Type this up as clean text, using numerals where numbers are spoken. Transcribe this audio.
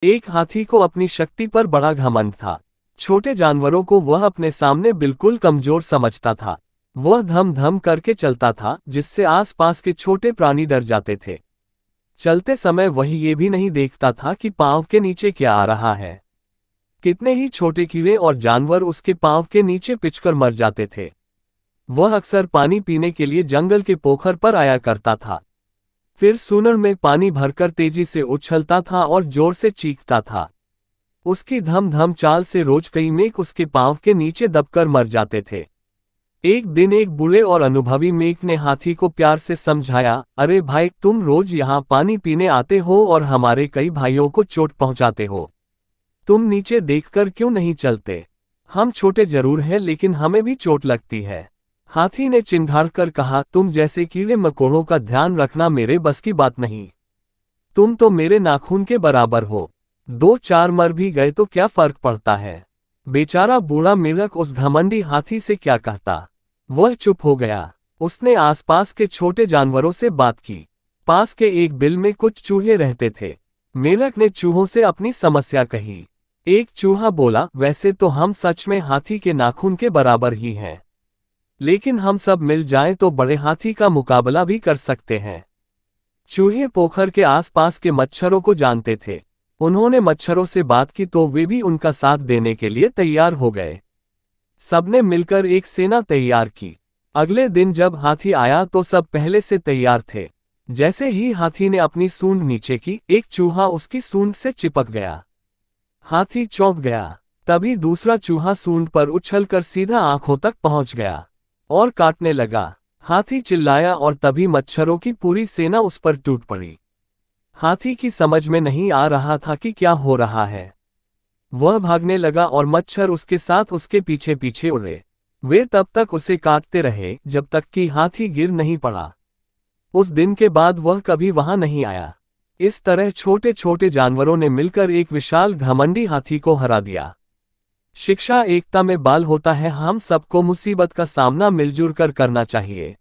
एक हाथी को अपनी शक्ति पर बड़ा घमंड था। छोटे जानवरों को वह अपने सामने बिल्कुल कमजोर समझता था। वह धम धम करके चलता था, जिससे आसपास के छोटे प्राणी डर जाते थे। चलते समय वह ये भी नहीं देखता था कि पांव के नीचे क्या आ रहा है। कितने ही छोटे कीड़े और जानवर उसके पांव के नीचे पिचकर मर जाते थे। वह अक्सर पानी पीने के लिए जंगल के पोखर पर आया करता था। फिर सूंड में पानी भरकर तेजी से उछलता था और जोर से चीखता था। उसकी धम धम चाल से रोज कई मेघ उसके पांव के नीचे दबकर मर जाते थे। एक दिन एक बूढ़े और अनुभवी मेघ ने हाथी को प्यार से समझाया, अरे भाई, तुम रोज यहाँ पानी पीने आते हो और हमारे कई भाइयों को चोट पहुंचाते हो। तुम नीचे देखकर क्यों नहीं चलते? हम छोटे जरूर हैं, लेकिन हमें भी चोट लगती है। हाथी ने चिंघाड़ कर कहा, तुम जैसे कीड़े मकोड़ों का ध्यान रखना मेरे बस की बात नहीं। तुम तो मेरे नाखून के बराबर हो। दो चार मर भी गए तो क्या फर्क पड़ता है। बेचारा बूढ़ा मेढक उस घमंडी हाथी से क्या कहता। वह चुप हो गया। उसने आसपास के छोटे जानवरों से बात की। पास के एक बिल में कुछ चूहे रहते थे। मेढक ने चूहों से अपनी समस्या कही। एक चूहा बोला, वैसे तो हम सच में हाथी के नाखून के बराबर ही हैं, लेकिन हम सब मिल जाएं तो बड़े हाथी का मुकाबला भी कर सकते हैं। चूहे पोखर के आसपास के मच्छरों को जानते थे। उन्होंने मच्छरों से बात की तो वे भी उनका साथ देने के लिए तैयार हो गए। सबने मिलकर एक सेना तैयार की। अगले दिन जब हाथी आया तो सब पहले से तैयार थे। जैसे ही हाथी ने अपनी सूंड नीचे की, एक चूहा उसकी सूंड से चिपक गया। हाथी चौंक गया। तभी दूसरा चूहा सूंड पर उछलकर सीधा आंखों तक पहुंच गया और काटने लगा। हाथी चिल्लाया और तभी मच्छरों की पूरी सेना उस पर टूट पड़ी। हाथी की समझ में नहीं आ रहा था कि क्या हो रहा है। वह भागने लगा और मच्छर उसके साथ उसके पीछे पीछे उड़े। वे तब तक उसे काटते रहे जब तक कि हाथी गिर नहीं पड़ा। उस दिन के बाद वह कभी वहां नहीं आया। इस तरह छोटे छोटे जानवरों ने मिलकर एक विशाल घमंडी हाथी को हरा दिया। शिक्षा एकता में बाल होता है। हम सबको मुसीबत का सामना मिलजुल कर करना चाहिए।